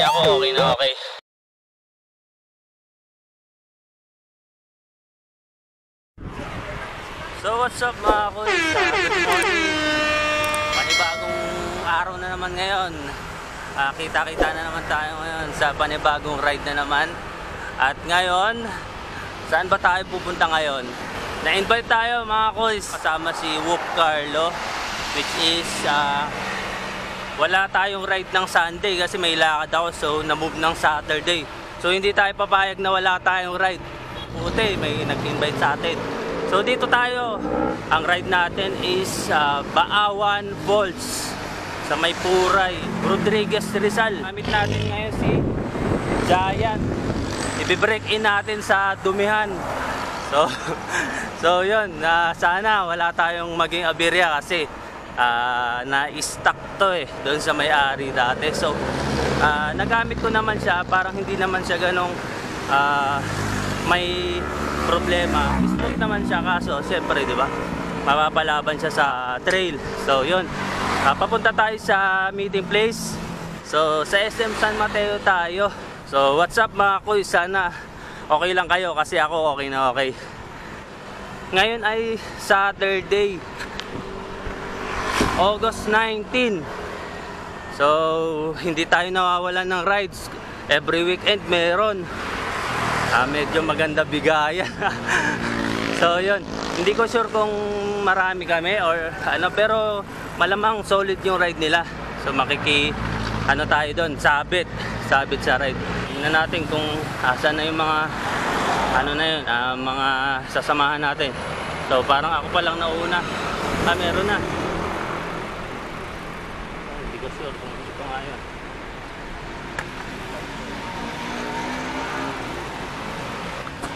ako okay na okay. So what's up mga kuys? Good morning. Panibagong araw na naman ngayon. Kita-kita na naman tayo ngayon sa panibagong ride na naman. At ngayon, saan ba tayo pupunta ngayon? Na-invite tayo mga kuys kasama si Whoop Carlo, which is wala tayong ride ng Sunday kasi may lakad ako, so na-move ng Saturday. So hindi tayo papayag na wala tayong ride. Puti, may nag-invite sa atin. So dito tayo, ang ride natin is Baawan Falls sa May Puray, Rodriguez, Rizal. Gamit natin ngayon si Giant. I-break in natin sa Dumihan. So yun, sana wala tayong maging aberya kasi na-stuck to doon sa may-ari dati. So nagamit ko naman siya, parang hindi naman siya ganong may problema. Smooth naman siya, kaso siyempre, di ba, mapapalaban siya sa trail. So yun, papunta tayo sa meeting place. So sa SM San Mateo tayo. So what's up mga kuy, sana okay lang kayo kasi ako okay na okay. Ngayon ay Saturday, August 19. So hindi tayo nawawalan ng rides. Every weekend meron. Medyo maganda bigayan. So yun, hindi ko sure kung marami kami or ano, pero malamang solid yung ride nila. So tayo doon, sabit sa ride. Tingnan natin kung asan na yung mga mga sasamahan natin. So parang ako pa lang nauna. Meron na. Hindi ko sure kung ito nga yun.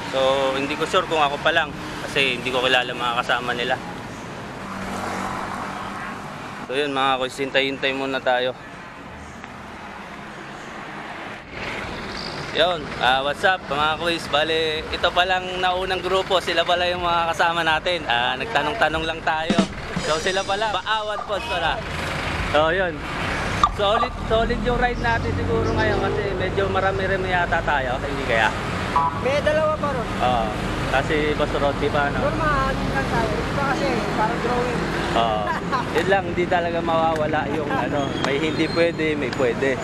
So hindi ko sure kung ako pa lang kasi hindi ko kilala mga kasama nila. So yun mga kuys, hintay-hintay muna tayo. Yun, what's up mga kuys? Bale, ito pa lang naunang grupo, sila pala yung mga kasama natin. Nagtanong-tanong lang tayo. So sila pala, Baawan Falls pala. So yun, solid yung ride natin siguro ngayon kasi medyo marami-rami yata tayo. Hindi kaya? May dalawa pa ron. Oo, kasi Basurod, di ba? No? Normal lang tayo. Ito kasi parang drawing. Oo, yun lang, hindi talaga mawawala yung may hindi pwede, may pwede.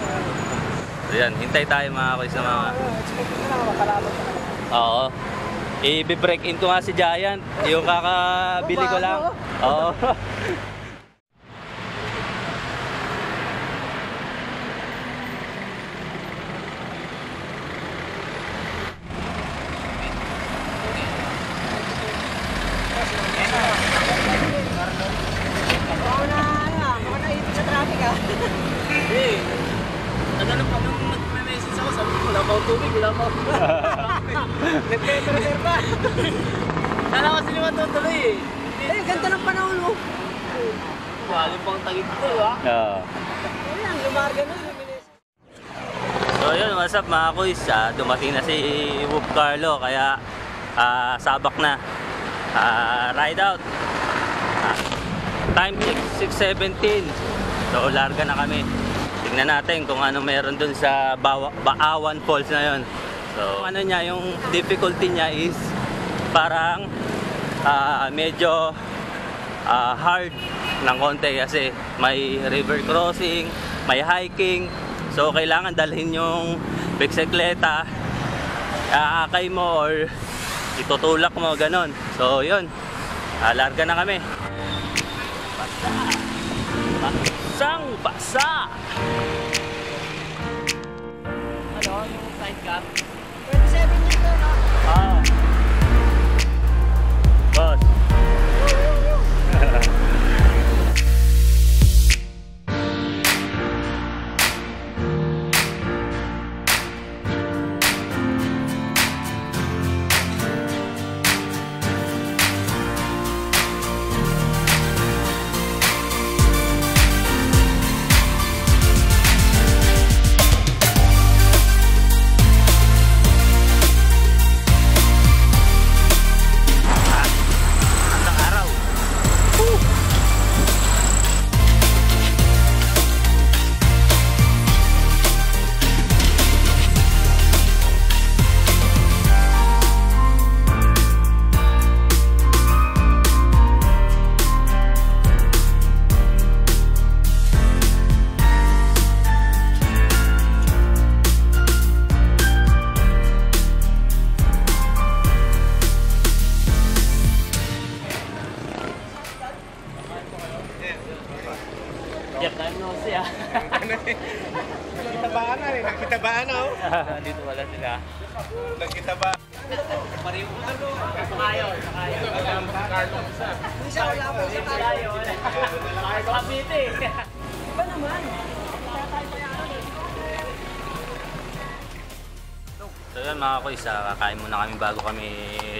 So yan, hintay tayo mga kuys na mga... Expect ko na makalaban ka na. Oo, i-break in ko nga si Giant, yung kakabili ko lang. Oo. Wala pa. Nagpe-prepare pa. Kala ko sila matutuloy ganda ng panahon mo. Walang pang tagit ito, ha? Oo. Ayan, lumarga na. So yun, what's up mga kuys? Dumating na si Whoop Carlo, kaya sabak na. Ride out. Time 6:17. So larga na kami. Tingnan natin kung ano meron dun sa Baawan Falls na yun. So ano niya, yung difficulty niya is parang medyo hard ng konti kasi may river crossing, may hiking. So kailangan dalhin yung bisikleta, aakay mo or itutulak mo, ganon. So yun, larga na kami. Basang basa. Ano? Yung sidecar? 27 dito, no? Boss. ba ano? Dito wala sila. Nakita ba? Pariho ko na to. Sakayo. Isa wala pa sa tayo. Sakayo Cavite. Iba naman. So yun mga kuys, kakain muna kami bago kami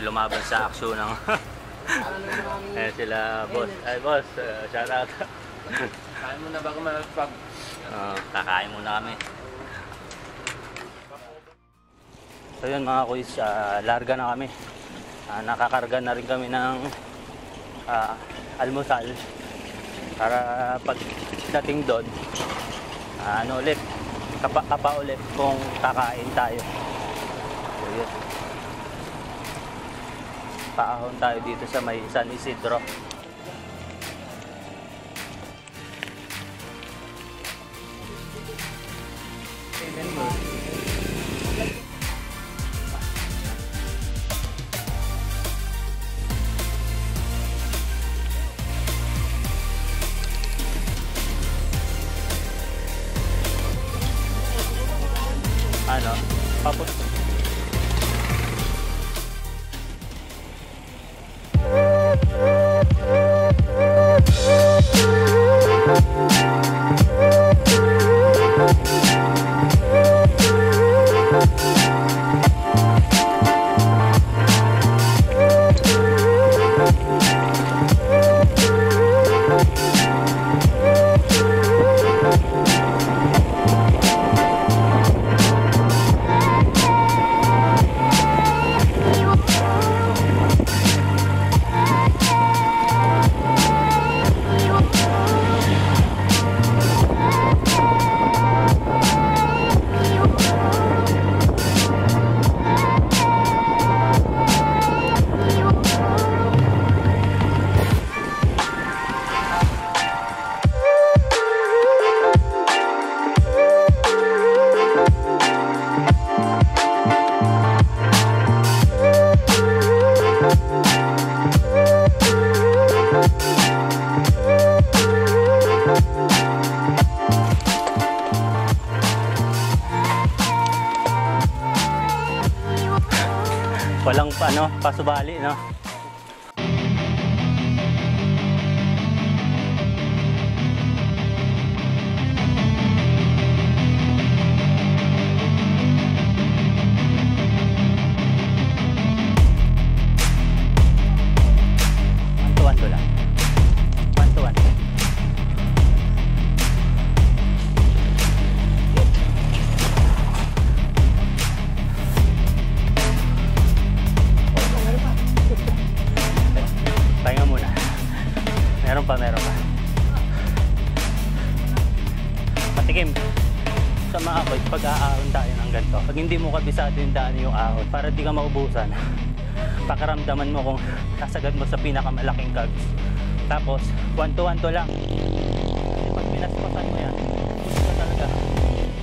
lumaban sa aksyon ng eh sila boss. Ay boss, shout out. Kain mo na bago malapag. Kakain muna kami. So yun mga kuys, larga na kami. Nakakarga na rin kami ng almusal para pag dating doon, ano ulit, kapa ulit kung kakain tayo. So yun, paahon tayo dito sa may San Isidro. Ano? Papos. Walang ano, pasubali, no? One-to-one lang. One-to-one. Pahinga muna. Meron pa. Patikim. Sa mga boys, pag-aahon tayo ng ganito. Pag hindi mo kabisado yung daan yung ahon, para di ka maubusan, pakaramdaman mo kung kasagad mo sa pinakamalaking cogs. Tapos, one to lang. Pag pinaspasan mo yan, gusto ka talaga.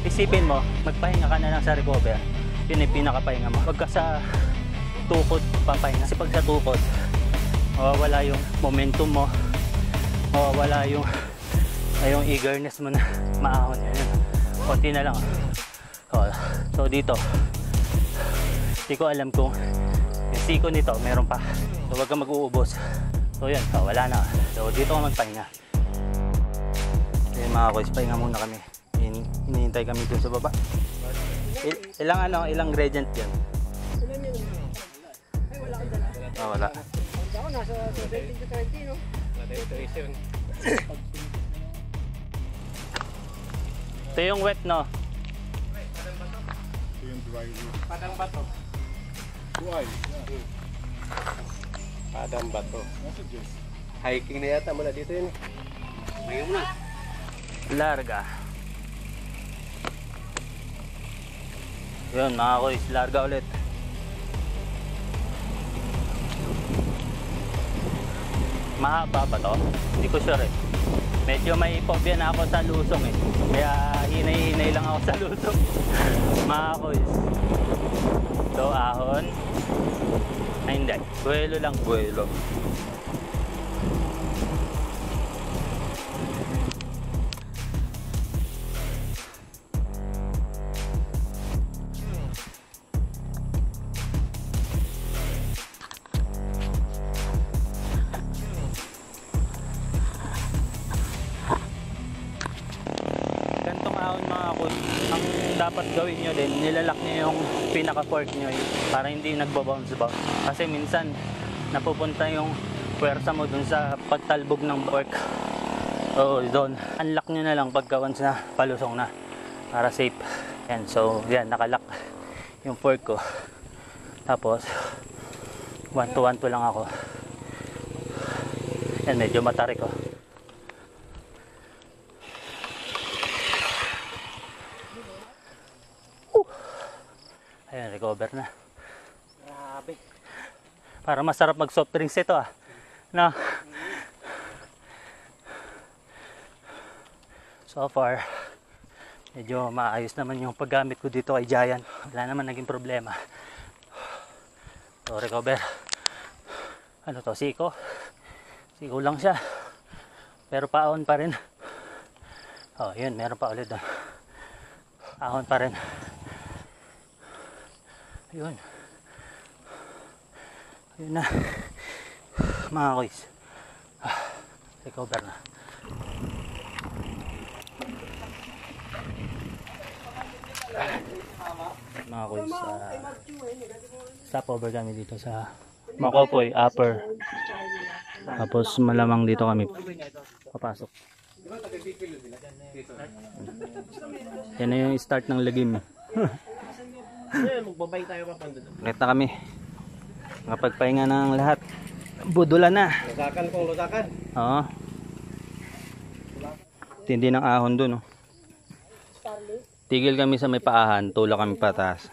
Isipin mo, magpahinga ka na lang sa recover. Yun yung pinakapahinga mo. Huwag ka sa tukod papahinga. Kasi pag sa tukod, mawawala yung momentum mo, mawawala yung eagerness mo na maahon. Yan. Konti na lang. So dito, hindi ko alam kung yung siko nito meron pa. So huwag kang mag-uubos. So yan, wala na. So dito ka magpahinga. So yun mga kuys, pahinga muna kami. Hinihintay kami dun sa baba. Ilang gradient yan? Wala. Ako nasa 20 to 30, no? Ito yung wet, no? Ito yung dry. Padang bato. Buhay. Padang bato. Nasa Diyos. Hiking na yata mula dito yun. Ngayon na. Larga. Yun mga kuys, larga ulit. Mahaba ba to? Hindi ko sure eh. Medyo may phobia na ako sa lusong eh. Kaya hinay-hinay lang ako sa lusong. Mga kuys. So ahon. Ay hindi. Buwelo lang, buwelo. dapat gawin nyo din, nilalak nyo yung pinaka-fork nyo para hindi nagbo-bounce ba. Kasi minsan napupunta yung puwersa mo dun sa pagtalbog ng fork. Oo, doon. Unlock nyo na lang pagka once na palusong na para safe. Yan, so yan, nakalock yung fork ko. Tapos 1 to 1 to lang ako. Yan, medyo matarik ko. Ayan, recover na. Grabe. Para masarap mag soft drinks ito ah. No? So far, medyo maayos naman yung paggamit ko dito kay Giant. Wala naman naging problema. So, recover. Ano to? Siko? Siko lang siya. Pero paon pa rin. Oh, yun. Meron pa ulit. Ahon pa rin. Ayun. Ayun na. Mga koys. Recover na. Mga koys. Stopover kami dito sa Makopoy, upper. Tapos malamang dito kami papasok. Yan na yung start ng lagim. Magbabay tayo pa pang doon. Ulit na kami. Nakapagpahinga ng lahat. Budula na. Lusakan kung lusakan. Oo. Tindi ng ahon dun. Oh. Tigil kami sa may paahan. Tulak kami pataas.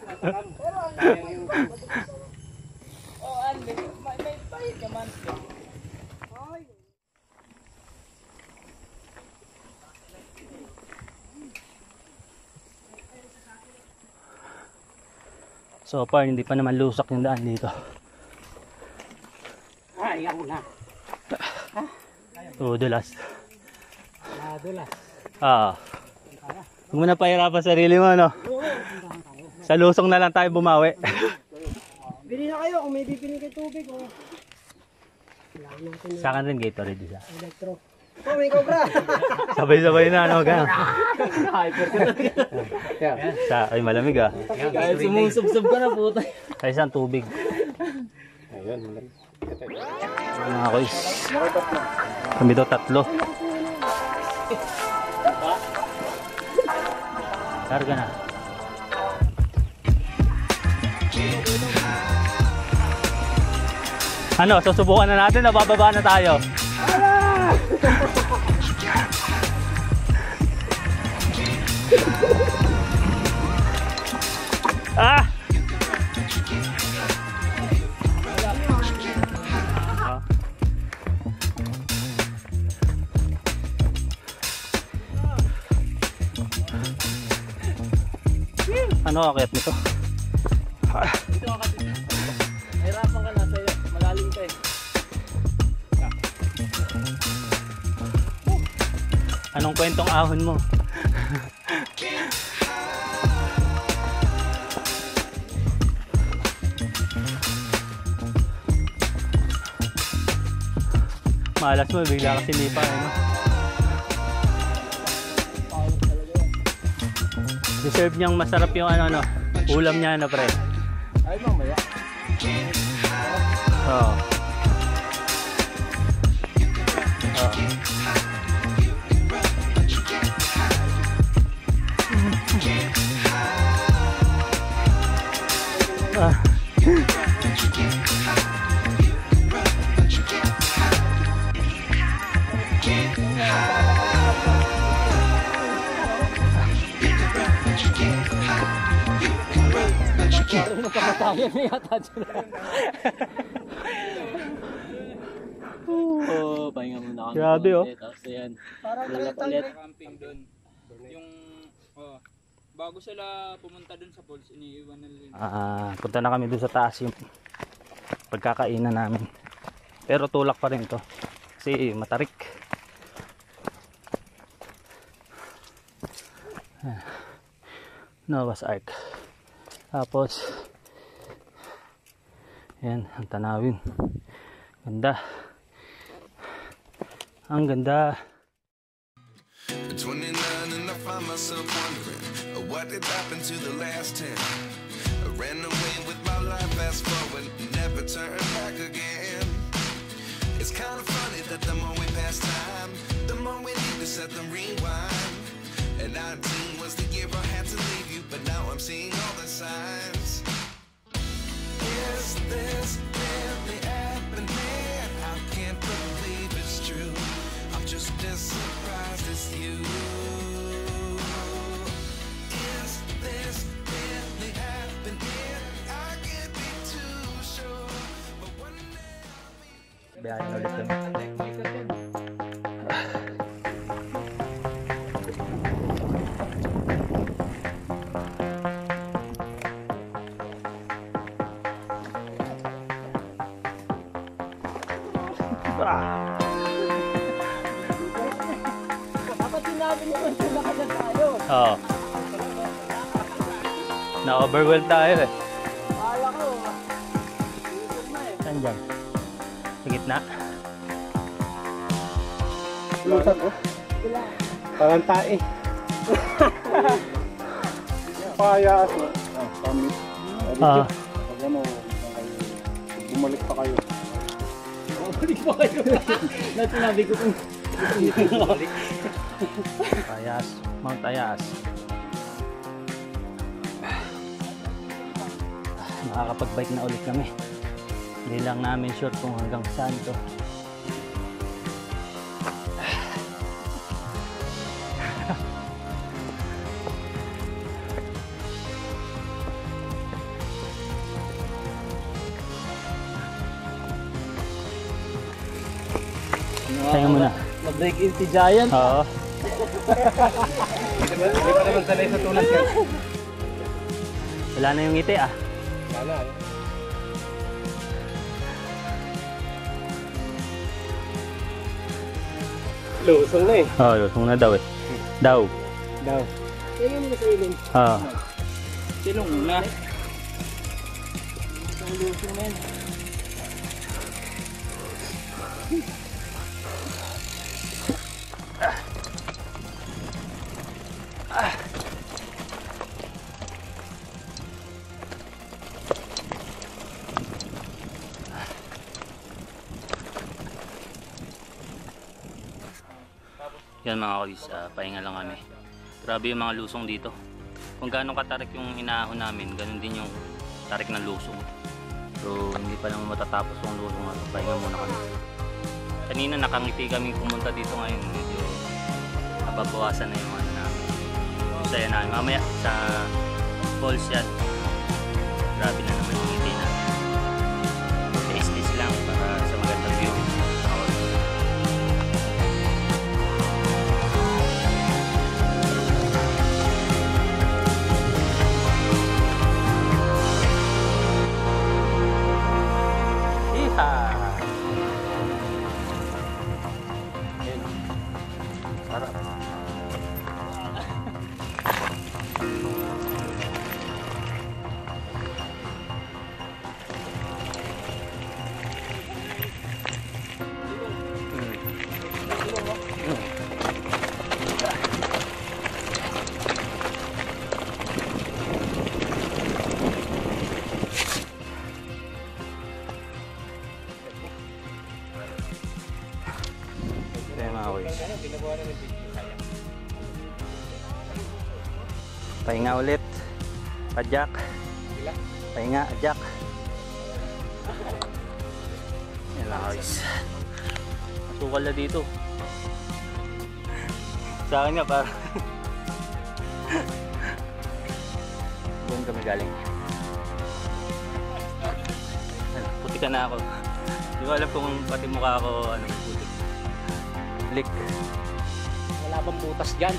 So far, hindi pa naman lusak yung daan dito. Ay, ako na. Dulas. Dulas. Ah. Huwag mo na pahirapan sarili mo, no? Sa lusong na lang tayo bumawi. Bili na kayo kung may bibili kayo tubig. Oh. Sa akin rin Gatorade isa. Electro. Oh, may cobra. Sabay-sabay na, no? Ganun. Hyper ka na. Ay, malamig ah. Kahit sumusubsob ka na puta. Ay, isang tubig. Ayun, Mga koys. Kami daw 3. Karga na. Ano, susubukan na natin na bababa na tayo. Ah! Ano akit nito? Dito ka kasi. Hirapan ka na sa'yo. Malalim ka eh. Anong kwentong ahon mo? Malas mo, bigla kasi nipa, ano? Deserve niyang masarap yung ano, ulam niya, ano, pre? Ay, mamaya. Oo. Oo. Ah. Magkapatayan na yata dyan. Oh, pahinga muna kami. Grabe, oh. Tapos yan. Parang Ulit. Camping doon. Yung bago sila pumunta doon sa falls, iniiwan nila. Punta na kami doon sa taas yung pagkakainan namin. Pero tulak pa rin to. Kasi matarik. Noah's Ark. Tapos yan, ang tanawin. Ganda. Ang ganda. 29 and I find myself wondering what did happen to the last 10? I ran away with my life, fast forward, never turn back again. It's kind of funny that the more we pass time, the more we need to set them rewind. And 19 was the year I had to leave you, but now I'm seeing all the signs. Is this really happening? I can't believe it's true. I'm just as surprised as you. Is this really happening? I can't be too sure, but one day I'll be. Biyahe na ulit kami. Dapat sinabi niyo man sila kasi tayo. Oo. Na-overwhelm tayo eh. Akala ko, isip na eh. Saan dyan? Sa gitna? Lutan ko. Parang tae. Payas. Kami. Ah. Pag ano, bumalik pa kayo. Balik pa kayo. Na sinabi ko kung balik. Tayas. Mount Tayas. Makakapag-bike na ulit kami. Hindi lang namin sure kung hanggang saan to. Tayo muna. Na-break in si Giant. Oo. Hindi pa naman sanay sa tulad yan. Wala na yung ngiti ah. Wala eh. Lusong na eh. Oo, lusong na daw eh. Daw. Daw. Tingin mo sa ilin. Oo. Silong na. Ang luso na yun. Yan mga kuys, pahinga lang kami. Grabe yung mga lusong dito. Kung gaano katarik yung inaahon namin, ganun din yung tarik ng lusong. So hindi pa lang matatapos yung lusong. Pahinga muna kami. Kanina nakangiti kami pumunta dito ngayon. Medyo nababawasan na yung ano namin. Masaya namin. Mamaya sa falls yan. Grabe na naman yung ngiti namin. Taste lang para sa magandang view. Sarap. Pahinga ulit. Jack. Pahinga, Jack. Yan lang guys. Masukal na dito. Sa akin nga para doon kami galing. Puti ka na ako. Hindi ko alam kung pati mukha ako ano puti. Blik. Wala bang butas dyan?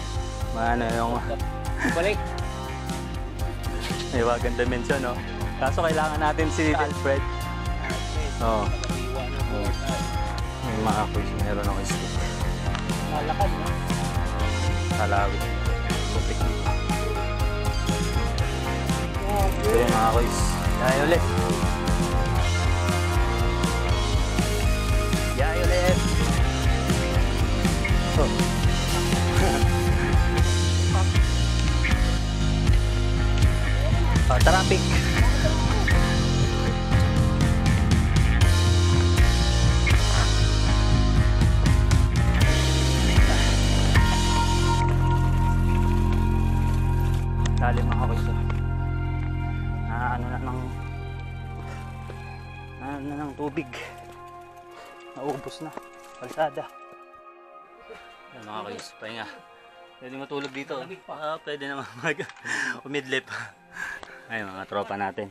Ano yung Balik. may wagang dimension, no? Kaso kailangan natin si Alfred. Oo. May mga quiz. Meron ako stick. Malakad, no? Kalawit. Putik. Ito yung mga quiz. Yay ulit. Yay ulit. Oh. traffic. Lalim mga kuys. Ano ng tubig. Naubos na. Kalsada. Yan mga kuys, pahinga. Pwede matulog dito. Pwede naman umidlip. Ay mga tropa natin.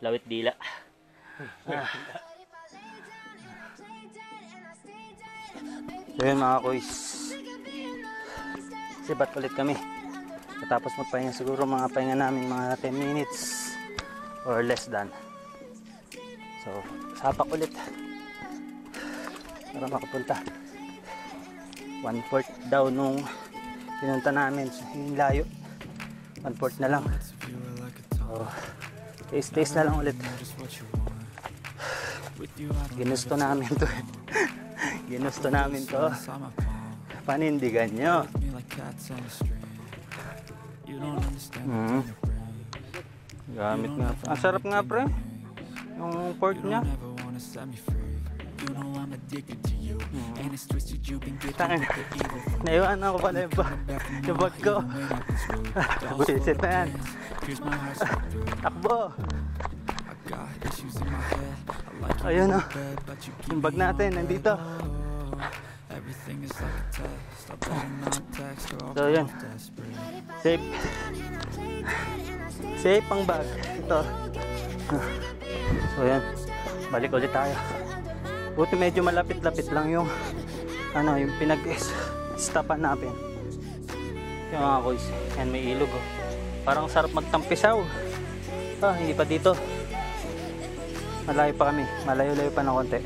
Lawit dila. So yun mga kuys. Sibat ulit kami. Tapos magpahinga siguro mga pahinga namin mga 10 minutes or less than. So sapak ulit para makapunta. 1/4 daw nung pinunta namin. Yung layo 1/4 na lang. So taste na lang ulit. Ginusto namin to. Ginusto namin to. Panindigan nyo. Gamit nga. Ang sarap nga pre. Yung pork niya. Naiwan ako pala yung bag ko. Buisit na yan. Takbo. Ayun o. Yung bag natin nandito. So yun. Safe. Safe ang bag. Ito. So yun. Balik ulit tayo. Buti medyo malapit-lapit lang yung yung pinag-stopan natin. Yung mga kuys. Yan may ilog oh. Parang sarap magtampisaw. Hindi pa dito. Malayo pa kami. Malayo-layo pa ng konti.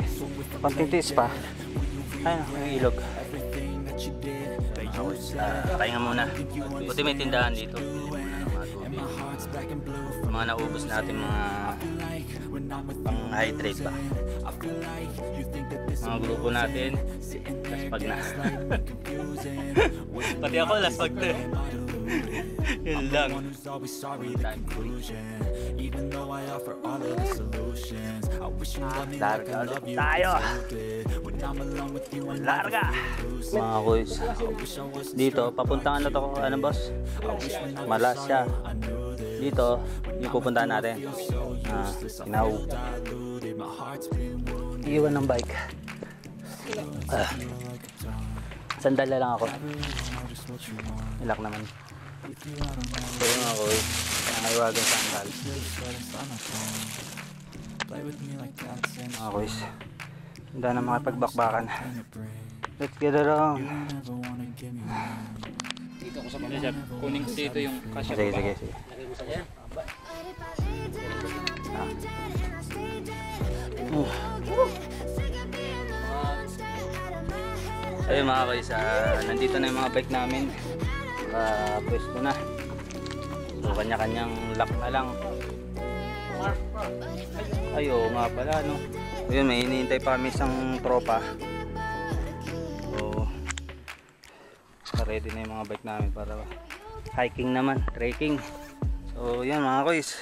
Konting tiis pa. Ayun yung ilog. Pahinga muna. Buti may tindahan dito. Mga naubos natin mga pang-hydrate ba. Mga grupo natin laspag na. Pati ako laspag na. Yun lang. Larga ulit tayo. Larga. Mga kuys, dito papuntahan na to. Ano boss? Malasya. Dito yung pupuntahan natin. Kinaw. Iwan ng bike. Sandal lang ako. Ilak naman. So yun ako eh. Nangayawagan sandal. Mga kuys. Handa na mga pagbakbakan. Let's get it on. Dito ako sa mga kuning kasi ito yung kasya. Sige. Ayun mga kuys, nandito na yung mga bike namin. Pwesto na. So kanya-kanyang lock na lang. Ayo nga pala no. Ayun, may hinihintay pa kami isang tropa. So ready na yung mga bike namin para hiking naman, trekking. So yan mga kuys,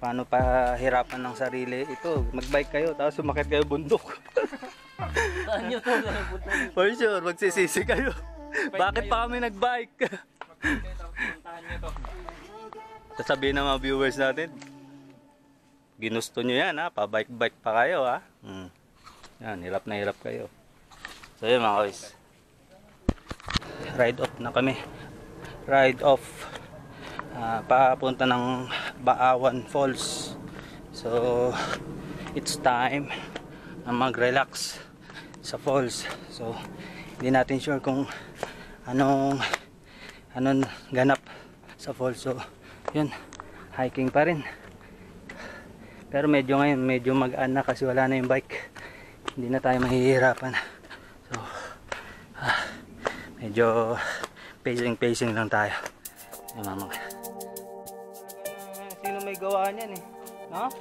paano pa hirapan ng sarili ito, magbike kayo tapos sumakit kayo bundok. For sure, magsisisi kayo. Bakit pa kami nagbike? Sasabihin ng mga viewers natin, ginusto nyo yan ha, pa-bike pa kayo ha. Yan, hirap na hirap kayo. So yun mga guys, ride off na kami. Ride off papunta ng Baawan Falls. So it's time na mag-relax sa falls. So hindi natin sure kung anong ganap sa falls. So yun, hiking pa rin. Pero medyo ngayon, medyo mag-aan na kasi wala na yung bike. Hindi na tayo mahihirapan. So medyo pacing lang tayo. Yan mama. Sino may gawa niyan eh? No?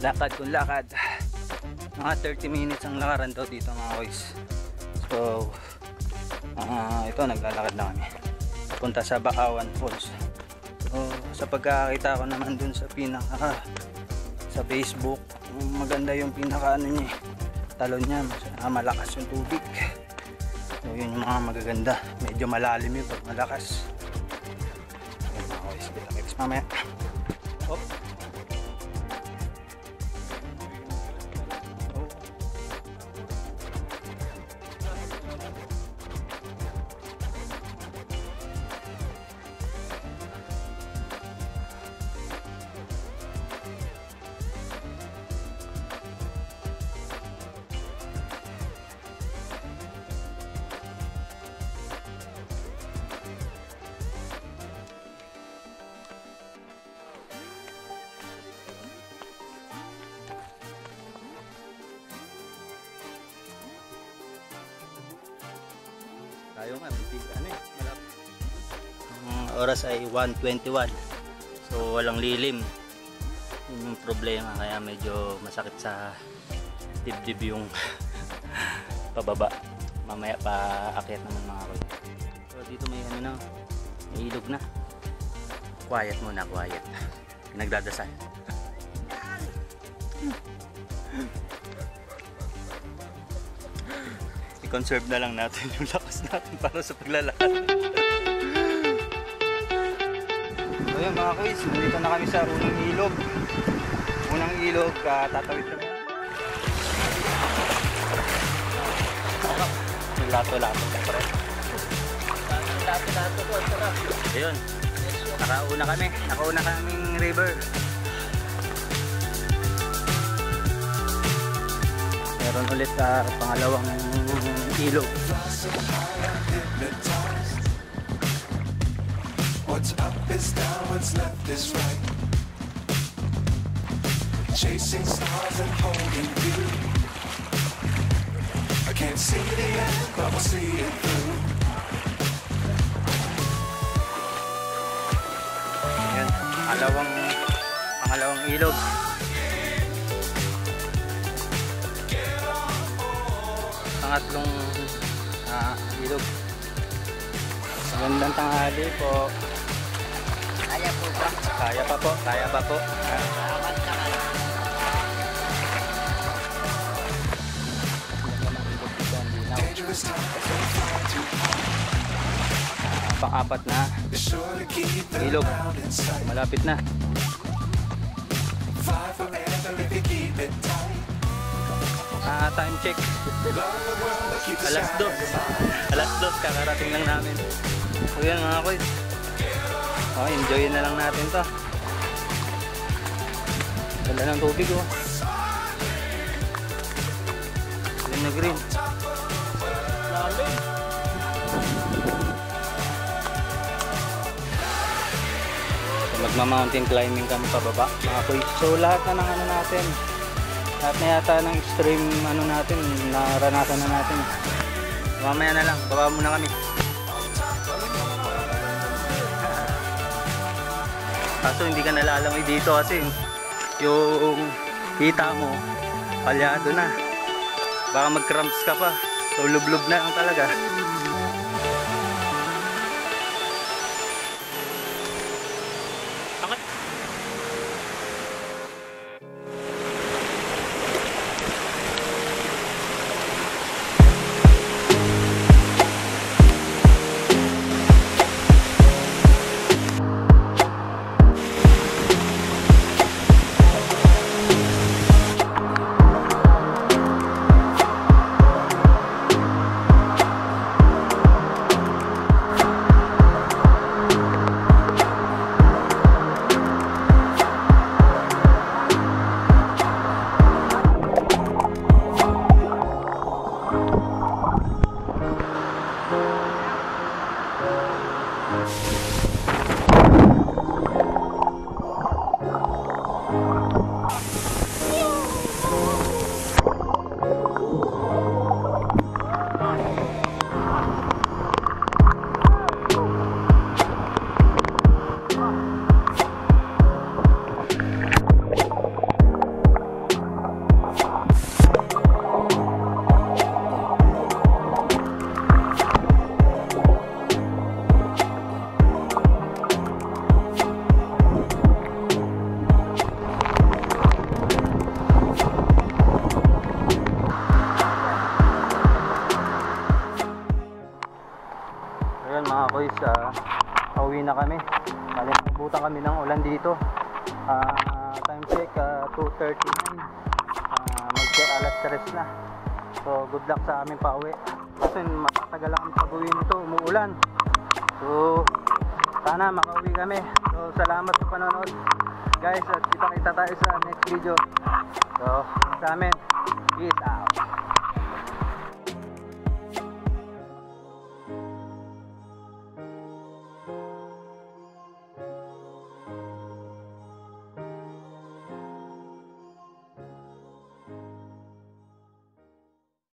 Lakad kung lakad. Mga 30 minutes ang lakaran daw dito mga boys. So Ito, naglalakad na kami punta sa Bakawan Falls. So, sa pagkakita ko naman dun sa pinaka sa Facebook, maganda yung pinaka ano niya, talon niya, malakas yung tubig. So yun yung mga magaganda, medyo malalim yun pag malakas. Ayun mga guys, kita-kits mamaya. Hop. Tayo nga, ano eh, malapit. Ang oras ay 1:21. So walang lilim. Yun yung problema, kaya medyo masakit sa dibdib yung pababa. Mamaya pa akyat naman mga koy. So dito may ano na, may ilog na. Quiet muna, quiet. Pinagdadasal. I-conserve na lang natin yung lakas natin para sa paglalakad. So yun mga kuys, nandito na kami sa unang ilog. Unang ilog, tatawid kami. Yung lato-lato na pa rin. Lato-lato po, sarap. Ayun, nakauna kaming river. Meron ulit pangalawang ilog. What's up is down, what's left is right. Chasing stars and holding you. I can't see the end, but we'll see it through. Yan, pangalawang ilog. Pangatlong ilog. Magandang tanghali po. Kaya po ba? Kaya pa po, kaya pa po. Pang-apat na ilog. Malapit na. Time check. Alas 2 kakarating lang namin. So yan mga koy. Enjoy na lang natin to. Ganda ng tubig oh. Green na green. Lalim. So, magma-mountain climbing kami pababa mga koy. So lahat na ng ano natin, lahat na yata ng extreme ano natin, naranasan na natin. Mamaya na lang, baba muna kami. Kaso hindi ka nalalangoy dito kasi yung hita mo palyado na. Baka mag-cramps ka pa. So lublob na lang talaga. ayun mga koys, pauwi na kami. Kalimutan kami ng ulan dito. Time check 2:39. Mag-check alas 3 na. So good luck sa aming pauwi. Kasi matatagal lang kami pag-uwi nito, umuulan. So sana makauwi kami. So salamat sa panonood guys, at kita tayo sa next video. So sa amin, peace out.